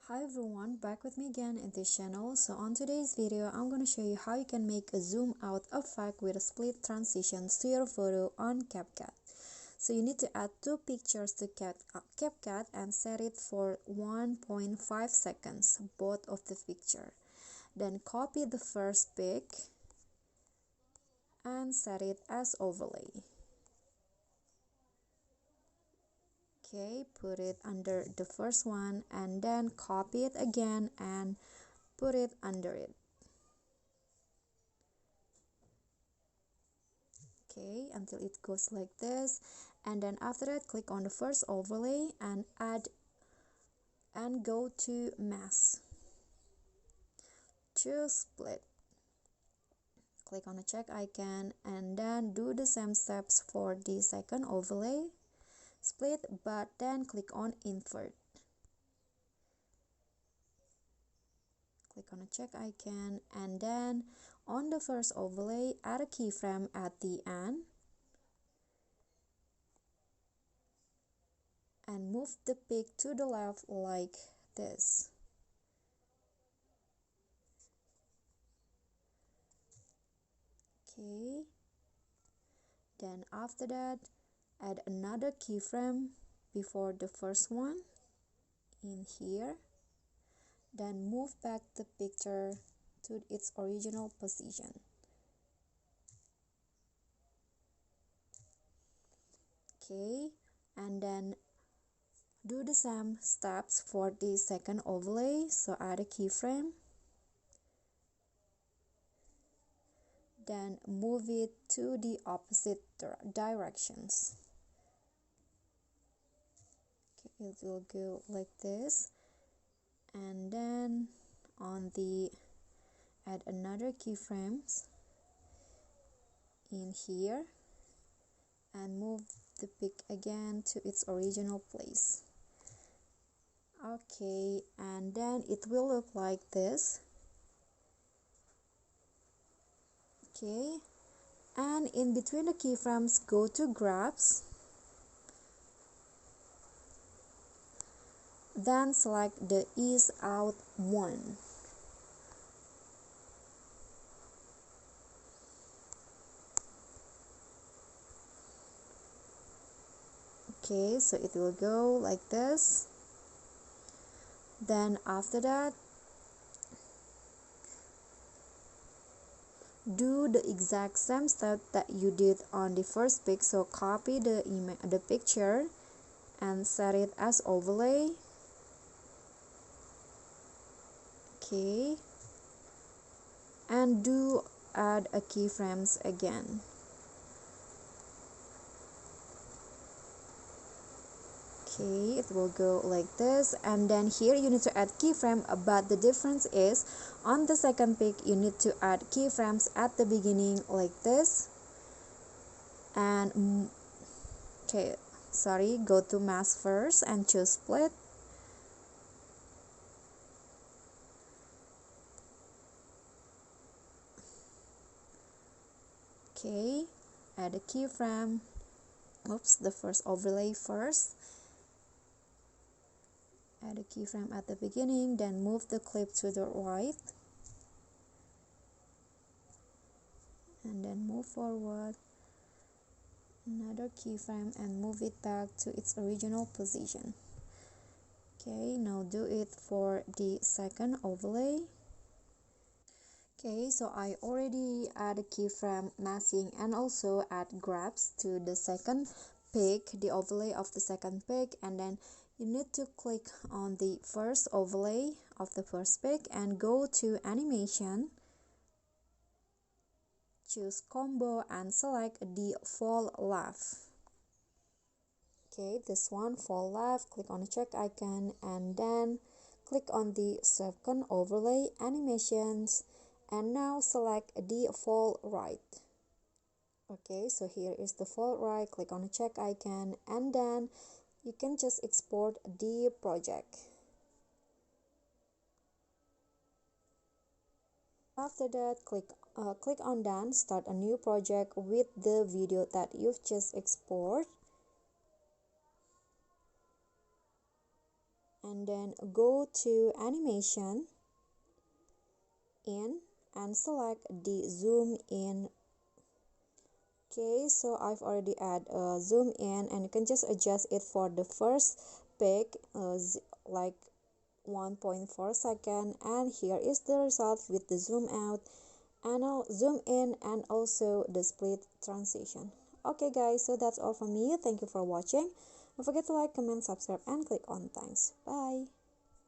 Hi everyone, back with me again in this channel. So on today's video, I'm going to show you how you can make a zoom out effect with a split transitions to your photo on CapCut. So you need to add two pictures to CapCut and set it for 1.5 seconds, both of the picture. Then copy the first pic and set it as overlay. Okay, put it under the first one and then copy it again and put it under it. Okay, until it goes like this, and then after that click on the first overlay and add and go to mask, choose split, click on the check icon and then do the same steps for the second overlay, split, but then click on invert, click on the check icon and then on the first overlay add a keyframe at the end and move the pic to the left like this. Okay, then after that add another keyframe before the first one in here, then move back the picture to its original position. Okay, and then do the same steps for the second overlay. So add a keyframe, then move it to the opposite directions. Okay, it will go like this, and then on the add another keyframes in here and move the pic again to its original place. Okay, and then it will look like this. Okay, and in between the keyframes go to grabs, then select the ease out one. Okay, so it will go like this. Then after that do the exact same step that you did on the first pic. So copy the picture and set it as overlay. Okay, and do add a keyframes again. Okay, it will go like this, and then here you need to add keyframe, but the difference is on the second pic you need to add keyframes at the beginning like this, and go to mask first and choose split. Okay, add a keyframe, the first overlay first, add a keyframe at the beginning, then move the clip to the right and then move forward, another keyframe and move it back to its original position. Okay, now do it for the second overlay. Okay, so I already add a keyframe, masking, and also add grabs to the second pic, the overlay of the second pic, and then you need to click on the first overlay of the first pic and go to animation, choose combo and select the fall left. Okay, this one, fall left, click on the check icon and then click on the second overlay, animations, and now select the fall right. Okay, so here is the fall right, click on the check icon and then you can just export the project. After that, click on done, start a new project with the video that you've just exported, and then go to animation in and select the zoom in. Okay, so I've already add zoom in, and you can just adjust it for the first pic, like 1.4 second, and here is the result with the zoom out and I'll zoom in and also the split transition. Okay guys, so that's all from me. Thank you for watching. Don't forget to like, comment, subscribe, and click on thanks. Bye.